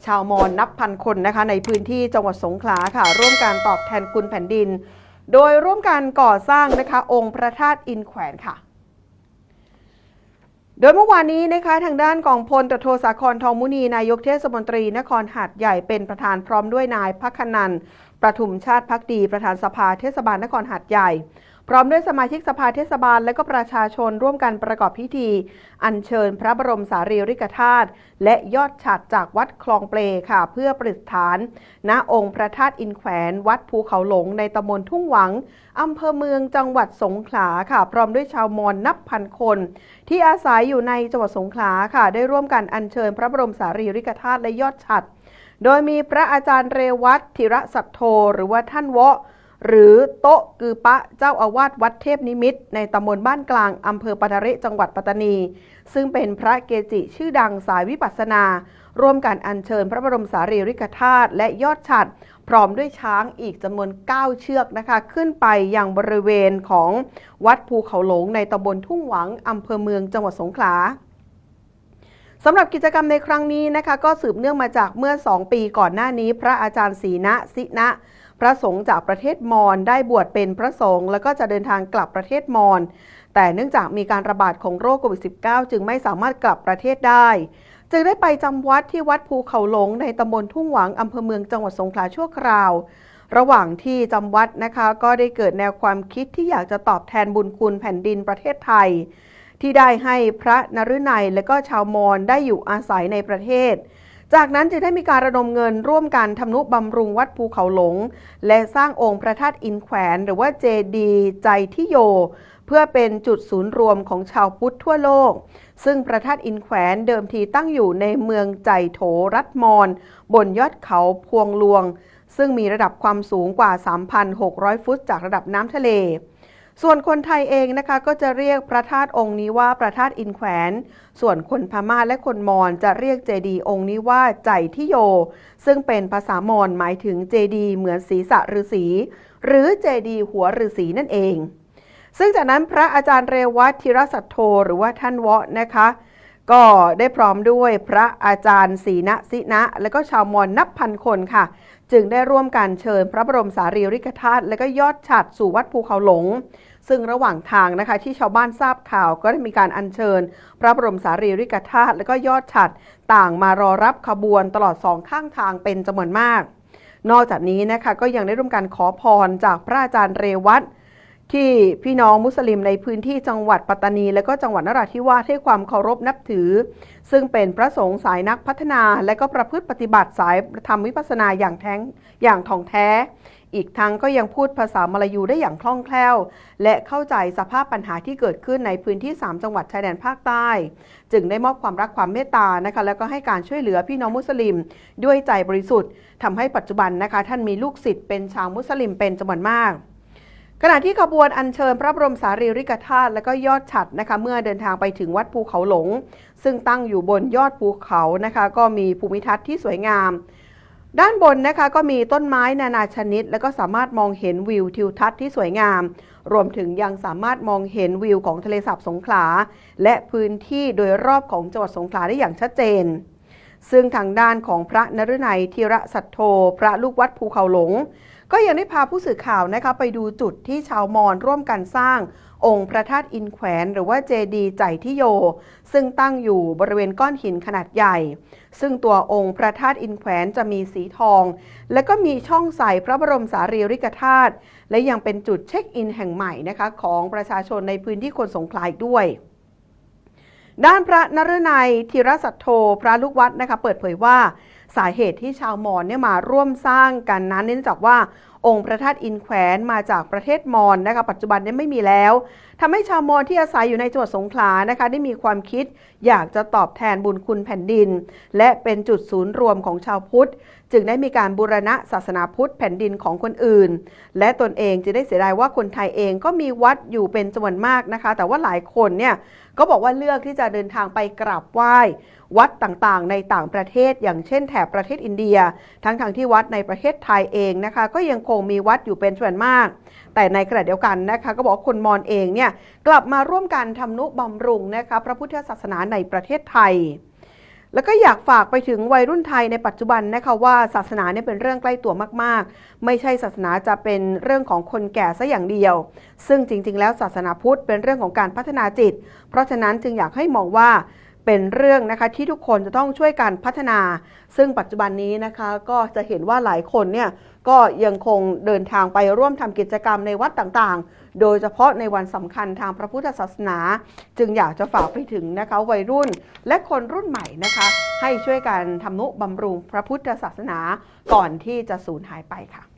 ชาวมอญนับพันคนนะคะในพื้นที่จังหวัดสงขลาค่ะร่วมการตอบแทนคุณแผ่นดินโดยร่วมกันก่อสร้างนะคะองค์พระธาตุอินแขวนค่ะโดยเมื่อวานนี้นะคะทางด้านกองพลตโทสาครทองมุนีนายกเทศมนตรีนครหาดใหญ่เป็นประธานพร้อมด้วยนายพักขนันท์ประทุมชาติภักดีประธานสภาเทศบาลนครหาดใหญ่พร้อมด้วยสมาชิกสภาเทศบาลและก็ประชาชนร่วมกันประกอบพิธีอัญเชิญพระบรมสารีริกธาตุและยอดฉัตรจากวัดคลองเปลค่ะเพื่อประดิษฐานณองค์พระธาตุอินแขวนวัดภูเขาหลงในตำบลทุ่งหวังอำเภอเมืองจังหวัดสงขลาค่ะพร้อมด้วยชาวมอญนับพันคนที่อาศัยอยู่ในจังหวัดสงขลาค่ะได้ร่วมกันอัญเชิญพระบรมสารีริกธาตุและยอดฉัตรโดยมีพระอาจารย์เรวัตธิระสัทโธหรือว่าท่านเวาะหรือโต๊ะกือปะเจ้าอาวาสวัดเทพนิมิตรในตำบลบ้านกลางอำเภอปะทะเระจังหวัดปัตตานีซึ่งเป็นพระเกจิชื่อดังสายวิปัสสนาร่วมกันอัญเชิญพระบรมสารีริกธาตุและยอดฉัตรพร้อมด้วยช้างอีกจำนวน9เชือกนะคะขึ้นไปยังบริเวณของวัดภูเขาหลงในตำบลทุ่งหวังอำเภอเมืองจังหวัดสงขลาสำหรับกิจกรรมในครั้งนี้นะคะก็สืบเนื่องมาจากเมื่อ2 ปีก่อนหน้านี้พระอาจารย์ศรีณสินะพระสงฆ์จากประเทศมอญได้บวชเป็นพระสงฆ์แล้วก็จะเดินทางกลับประเทศมอญแต่เนื่องจากมีการระบาดของโรคโควิด -19 จึงไม่สามารถกลับประเทศได้จึงได้ไปจำวัดที่วัดภูเขาหลงในตำบลทุ่งหวังอำเภอเมืองจังหวัดสงขลาชั่วคราวระหว่างที่จำวัดนะคะก็ได้เกิดแนวความคิดที่อยากจะตอบแทนบุญคุณแผ่นดินประเทศไทยที่ได้ให้พระนฤนัยและก็ชาวมอญได้อยู่อาศัยในประเทศจากนั้นจึงได้มีการระดมเงินร่วมกันทำนุบำรุงวัดภูเขาหลงและสร้างองค์พระธาตุอินแขวนหรือว่าเจดีย์ใจทิโยเพื่อเป็นจุดศูนย์รวมของชาวพุทธทั่วโลกซึ่งพระธาตุอินแขวนเดิมทีตั้งอยู่ในเมืองใจโถรัฐมอญบนยอดเขาพวงลวงซึ่งมีระดับความสูงกว่า 3,600 ฟุตจากระดับน้ำทะเลส่วนคนไทยเองนะคะก็จะเรียกพระธาตุองค์นี้ว่าพระธาตุอินแขวนส่วนคนพม่าและคนมอญจะเรียกเจดีย์องค์นี้ว่าใจทิโยซึ่งเป็นภาษามอญหมายถึงเจดีย์เหมือนศีรษะฤาษีหรือเจดีย์หัวฤาษีนั่นเองซึ่งจากนั้นพระอาจารย์เรวัตธิระสัทโธหรือว่าท่านเวาะนะคะก็ได้พร้อมด้วยพระอาจารย์ศรีณสินะและก็ชาวมอญนับพันคนค่ะจึงได้ร่วมกันเชิญพระบรมสารีริกธาตุและก็ยอดฉัตรสู่วัดภูเขาหลงซึ่งระหว่างทางนะคะที่ชาวบ้านทราบข่าวก็ได้มีการอัญเชิญพระบรมสารีริกธาตุและก็ยอดฉัตรต่างมารอรับขบวนตลอด2 ข้างทางเป็นจำนวนมากนอกจากนี้นะคะก็ยังได้ร่วมกันขอพรจากพระอาจารย์เรวัตที่พี่น้องมุสลิมในพื้นที่จังหวัดปัตตานีและก็จังหวัดนราธิวาสให้ความเคารพนับถือซึ่งเป็นพระสงฆ์สายนักพัฒนาและก็ประพฤติปฏิบัติสายธรรมวิปัสสนาอย่างท่องแท้อีกทั้งก็ยังพูดภาษามลายูได้อย่างคล่องแคล่วและเข้าใจสภาพปัญหาที่เกิดขึ้นในพื้นที่3 จังหวัดชายแดนภาคใต้จึงได้มอบความรักความเมตตานะคะแล้วก็ให้การช่วยเหลือพี่น้องมุสลิมด้วยใจบริสุทธิ์ทำให้ปัจจุบันนะคะท่านมีลูกศิษย์เป็นชาวมุสลิมเป็นจำนวนมากขณะที่ขบวนอัญเชิญพระบรมสารีริกธาตุและก็ยอดฉัตรนะคะเมื่อเดินทางไปถึงวัดภูเขาหลงซึ่งตั้งอยู่บนยอดภูเขานะคะก็มีภูมิทัศน์ที่สวยงามด้านบนนะคะก็มีต้นไม้นานาชนิดและก็สามารถมองเห็นวิวทิวทัศน์ที่สวยงามรวมถึงยังสามารถมองเห็นวิวของทะเลสาบสงขลาและพื้นที่โดยรอบของจังหวัดสงขลาได้อย่างชัดเจนซึ่งทางด้านของพระนฤนัยธิระสัทโธพระลูกวัดภูเขาหลงก็ยังได้พาผู้สื่อข่าวนะคะไปดูจุดที่ชาวมอญร่วมกันสร้างองค์พระธาตุอินแขวนหรือว่าเจดีย์ใจทิโยซึ่งตั้งอยู่บริเวณก้อนหินขนาดใหญ่ซึ่งตัวองค์พระธาตุอินแขวนจะมีสีทองและก็มีช่องใส่พระบรมสารีริกธาตุและยังเป็นจุดเช็คอินแห่งใหม่นะคะของประชาชนในพื้นที่คนสงขลาด้วยด้านพระนฤนัยธิระสัทโธพระลูกวัดนะคะเปิดเผยว่าสาเหตุที่ชาวมอญเนี่ยมาร่วมสร้างกันนั้นเนื่องจากว่าองค์พระธาตุอินแขวนมาจากประเทศมอญนะคะปัจจุบันนี้ไม่มีแล้วทำให้ชาวมอญที่อาศัยอยู่ในจังหวัดสงขลานะคะได้มีความคิดอยากจะตอบแทนบุญคุณแผ่นดินและเป็นจุดศูนย์รวมของชาวพุทธจึงได้มีการบูรณะศาสนาพุทธแผ่นดินของคนอื่นและตนเองจะได้เสียดายว่าคนไทยเองก็มีวัดอยู่เป็นจำนวนมากนะคะแต่ว่าหลายคนเนี่ยก็บอกว่าเลือกที่จะเดินทางไปกราบไหว้วัดต่างๆในต่างประเทศอย่างเช่นแถบประเทศอินเดียทั้งที่วัดในประเทศไทยเองนะคะก็ยังคงมีวัดอยู่เป็นส่วนมากแต่ในขณะเดียวกันนะคะก็บอกคนมอญเองเนี่ยกลับมาร่วมกันทำนุบำรุงนะคะพระพุทธศาสนาในประเทศไทย แล้วก็อยากฝากไปถึงวัยรุ่นไทยในปัจจุบันนะคะว่าศาสนาเนี่ยเป็นเรื่องใกล้ตัวมากๆไม่ใช่ศาสนาจะเป็นเรื่องของคนแก่ซะอย่างเดียวซึ่งจริงๆแล้วศาสนาพุทธเป็นเรื่องของการพัฒนาจิตเพราะฉะนั้นจึงอยากให้มองว่าเป็นเรื่องนะคะที่ทุกคนจะต้องช่วยกันพัฒนาซึ่งปัจจุบันนี้นะคะก็จะเห็นว่าหลายคนเนี่ยก็ยังคงเดินทางไปร่วมทำกิจกรรมในวัดต่างๆโดยเฉพาะในวันสำคัญทางพระพุทธศาสนาจึงอยากจะฝากไปถึงนะคะวัยรุ่นและคนรุ่นใหม่นะคะให้ช่วยกันทำนุบำรุงพระพุทธศาสนาก่อนที่จะสูญหายไปค่ะ